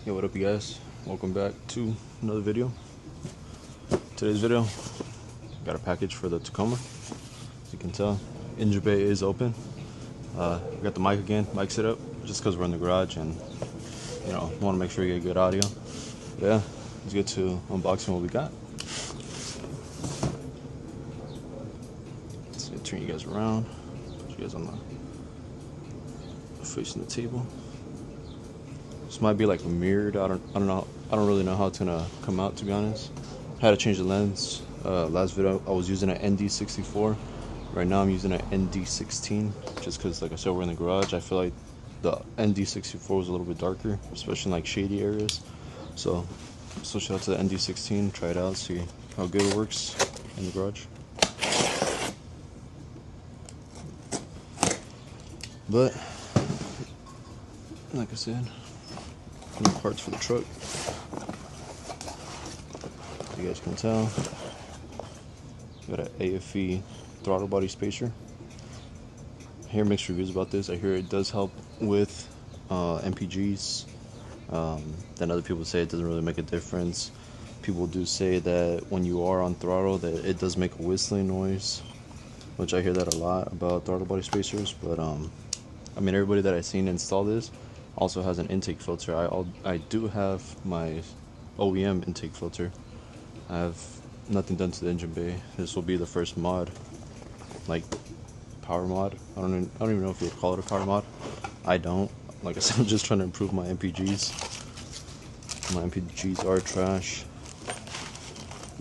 Yo, what up you guys? Welcome back to another video. Today's video, got a package for the Tacoma. As you can tell, engine bay is open. Got the mic again, mic set up, just because we're in the garage and want to make sure you get good audio. But yeah, let's get to unboxing what we got. Let's turn you guys around. Put you guys on the facing the table. This might be like mirrored. I don't know. I don't really know how it's gonna come out, to be honest. I had to change the lens. Last video I was using an ND64. Right now I'm using an ND16, just because, like I said, we're in the garage. I feel like the ND64 was a little bit darker, especially in like shady areas. So switch out to the ND16, try it out, see how good it works in the garage. But like I said, new parts for the truck. You guys can tell, got an AFE throttle body spacer. I hear mixed reviews about this. I hear it does help with mpgs. Then other people say it doesn't really make a difference. People do say that when you are on throttle that it does make a whistling noise, which I hear that a lot about throttle body spacers. But I mean, everybody that I've seen install this also has an intake filter. I do have my OEM intake filter. I have nothing done to the engine bay. This will be the first mod, like power mod. I don't even know if you would call it a power mod. I don't. Like I said, I'm just trying to improve my mpgs. My mpgs are trash,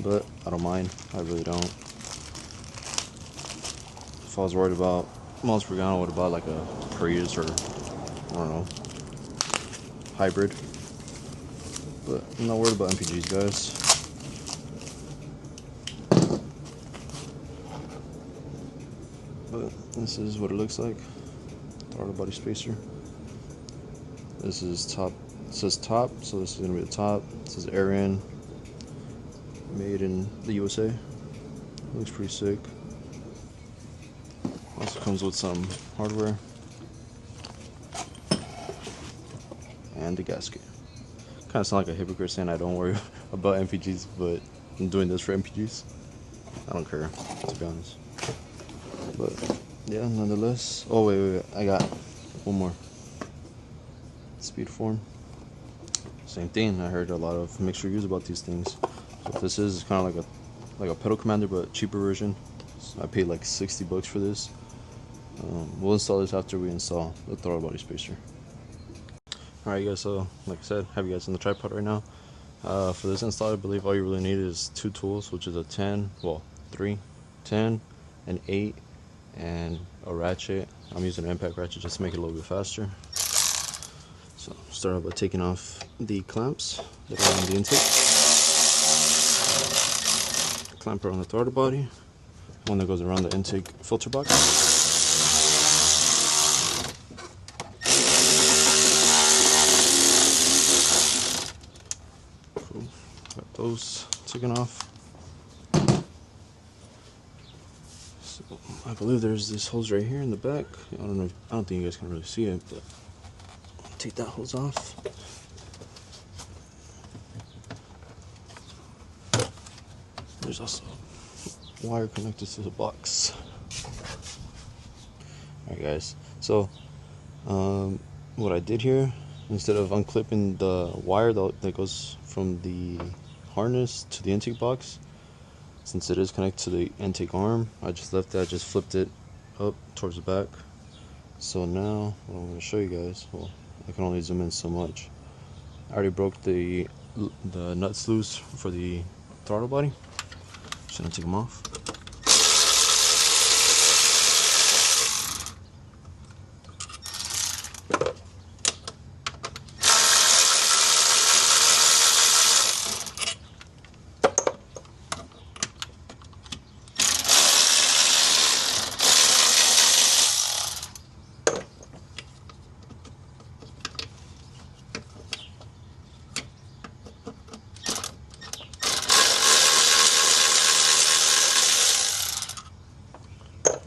but I don't mind. I really don't. If I was worried about miles per gallon, I would have bought like a Prius or I don't know, hybrid. But I'm not worried about mpgs, guys. But this is what it looks like. Throttle body spacer. This is top. It says top, so this is gonna be the top. It says Aaron, made in the USA. Looks pretty sick. Also comes with some hardware and the gasket. Kind of sound like a hypocrite saying I don't worry about mpgs, but I'm doing this for mpgs. I don't care, to be honest. But yeah, nonetheless. Oh wait, I got one more. Speed form. Same thing. I heard a lot of mixed reviews about these things. So this is kind of like a pedal commander, but cheaper version. So I paid like $60 for this. We'll install this after we install the throttle body spacer. Alright guys, so like I said, I have you guys on the tripod right now. For this install, I believe all you really need is two tools, which is a 10, well 3, 10, an 8, and a ratchet. I'm using an impact ratchet just to make it a little bit faster. So start off by taking off the clamps that are on the intake. Clamper on the throttle body, one that goes around the intake filter box. Cool. Got those taken off. So I believe there's this hose right here in the back. I don't think you guys can really see it, but take that hose off. There's also wire connected to the box. Alright guys, so what I did here, instead of unclipping the wire that goes from the harness to the intake box, since it is connected to the intake arm, I just left that, just flipped it up towards the back. So now what I'm going to show you guys, well, I can only zoom in so much. I already broke the nuts loose for the throttle body. Just gonna take them off.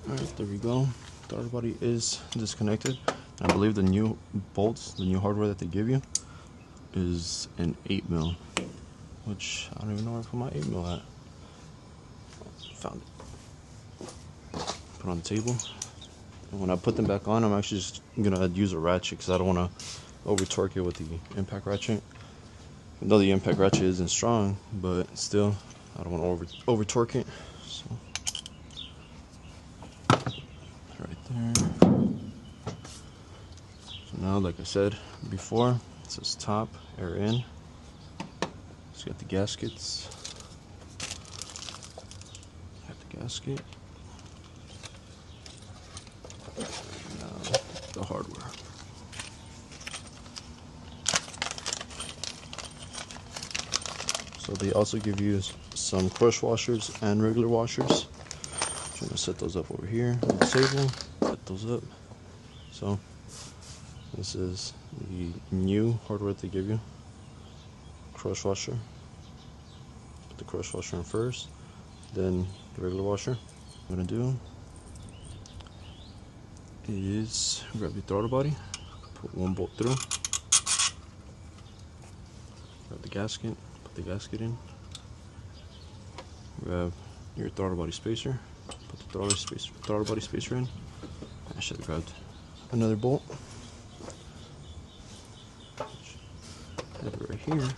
Alright, there we go. Throttle body is disconnected. I believe the new bolts, the new hardware that they give you, is an 8mm, which I don't even know where I put my 8mm at. Found it. Put it on the table. And when I put them back on, I'm actually just gonna use a ratchet because I don't want to over torque it with the impact ratchet. Though the impact ratchet isn't strong, but still, I don't want to over torque it. So right there. So now, like I said before, it says top, air in. So got the gaskets. Got the gasket. Now the hardware. So they also give you some crush washers and regular washers. I'm gonna set those up over here on the table. Set those up. So this is the new hardware they give you. Crush washer. Put the crush washer in first, then the regular washer. What I'm gonna do is grab your throttle body, put one bolt through, grab the gasket, put the gasket in, grab your throttle body spacer, put the throttle body spacer in. I should have grabbed another bolt. Have it right here.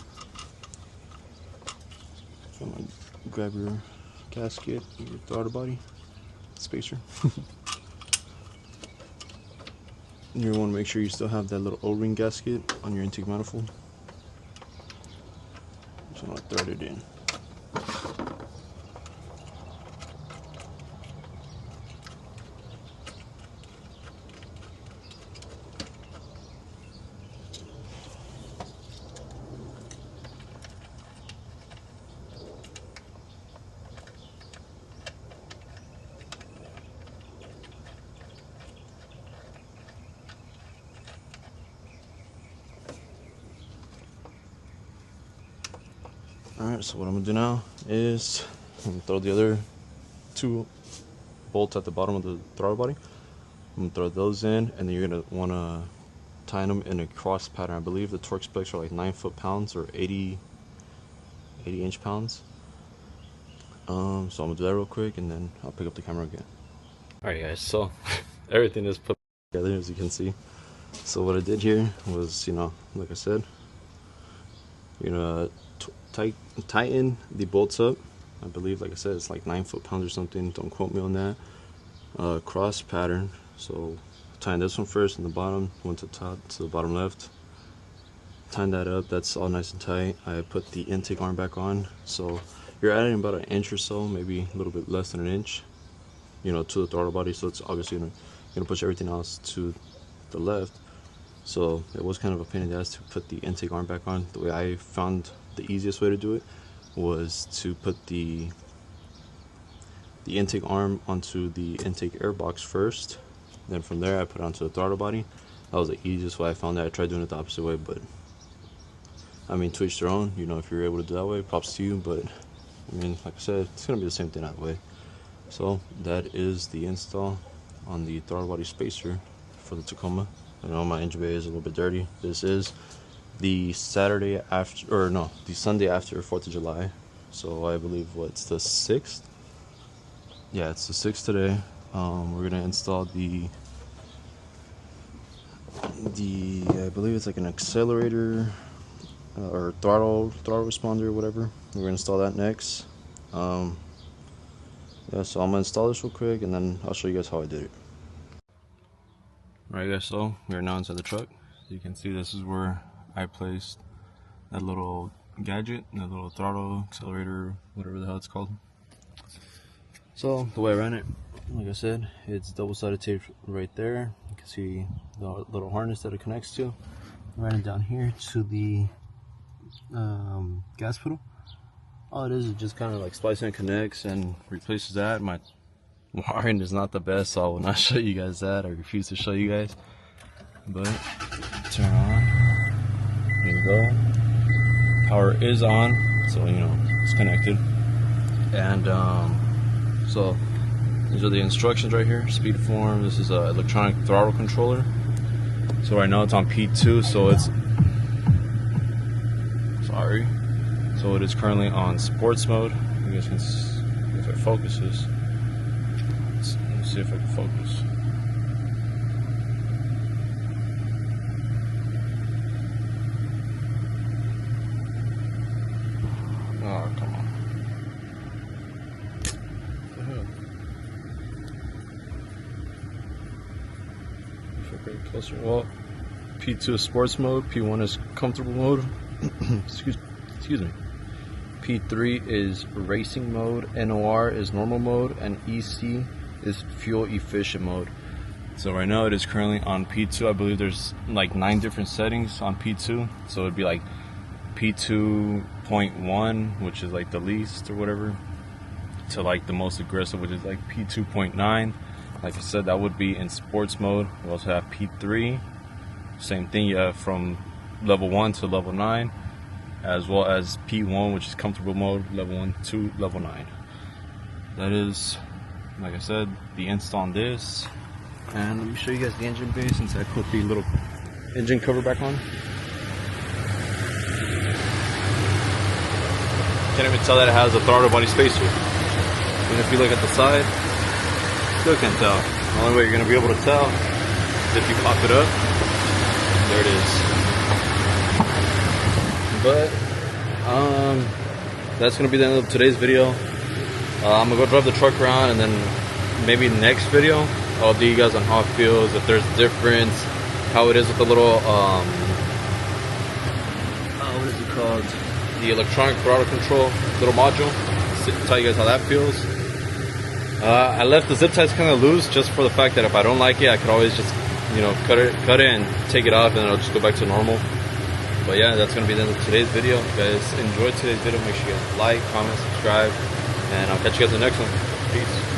So I'm gonna grab your gasket, your throttle body spacer. You want to make sure you still have that little O-ring gasket on your intake manifold. So I'm gonna thread it in. Alright, so what I'm going to do now is I'm going to throw the other two bolts at the bottom of the throttle body. I'm going to throw those in, and then you're going to want to tie them in a cross pattern. I believe the torque specs are like 9 foot-pounds or 80 inch-pounds. So I'm going to do that real quick, and then I'll pick up the camera again. Alright guys, so everything is put together as you can see. So what I did here was, you know, like I said, you're going to tighten the bolts up. I believe, like I said, it's like 9 foot-pounds or something. Don't quote me on that. Cross pattern. So tying this one first in the bottom, one to the top, to the bottom left. Tying that up. That's all nice and tight. I put the intake arm back on. So you're adding about an inch or so, maybe a little bit less than an inch, you know, to the throttle body. So it's obviously gonna push everything else to the left. So it was kind of a pain in the ass to put the intake arm back on. The way I found the easiest way to do it was to put the intake arm onto the intake air box first. Then from there I put it onto the throttle body. That was the easiest way I found that. I tried doing it the opposite way, but I mean, to each their own. You know, if you're able to do that way, props to you. But I mean, like I said, it's gonna be the same thing that way. So that is the install on the throttle body spacer for the Tacoma. I know my engine bay is a little bit dirty. This is the Saturday after, or no, the Sunday after 4th of July. So I believe what's the 6th? Yeah, it's the 6th today. We're gonna install the I believe it's like an accelerator or throttle responder or whatever. We're gonna install that next. Yeah, so I'm gonna install this real quick and then I'll show you guys how I did it. Alright guys, so we are now inside the truck. You can see this is where I placed that little gadget, that little throttle, accelerator, whatever the hell it's called. So the way I ran it, like I said, it's double-sided tape right there. You can see the little harness that it connects to. I ran it down here to the gas pedal. All it is just kind of like splices and connects and replaces that. My wiring is not the best, so I will not show you guys that. I refuse to show you guys. But turn on. There you go. Power is on, so you know it's connected. And so these are the instructions right here. Speed form. This is an electronic throttle controller. So right now it's on P2, so it's Sorry. So it is currently on sports mode. You guys can see if it focuses. Let me see if I can focus. Oh, come on. What the hell? If I bring it closer. Well, P2 is sports mode, P1 is comfortable mode. Excuse me. P3 is racing mode, NOR is normal mode, and EC is fuel efficient mode. So right now it is currently on P2. I believe there's like 9 different settings on P2. So it'd be like P2.1, which is like the least or whatever, to like the most aggressive, which is like P2.9. Like I said, that would be in sports mode. We also have P3. Same thing, you have from level 1 to level 9, as well as P1, which is comfortable mode, level 1 to level 9. That is, like I said, the install on this. And let me show you guys the engine bay since I put the little engine cover back on. Can't even tell that it has a throttle body spacer. And if you look at the side, still can't tell. The only way you're going to be able to tell is if you pop it up. There it is. But that's gonna be the end of today's video. I'm gonna go drive the truck around, and then maybe next video I'll do you guys on how it feels, if there's a difference, how it is with the little what is it called, the electronic throttle control little module. Tell you guys how that feels. I left the zip ties kind of loose just for the fact that if I don't like it, I could always just, you know, cut it and take it off, and then I'll just go back to normal. But yeah, that's gonna be the end of today's video. If you guys enjoyed today's video, make sure you guys like, comment, subscribe, and I'll catch you guys in the next one. Peace.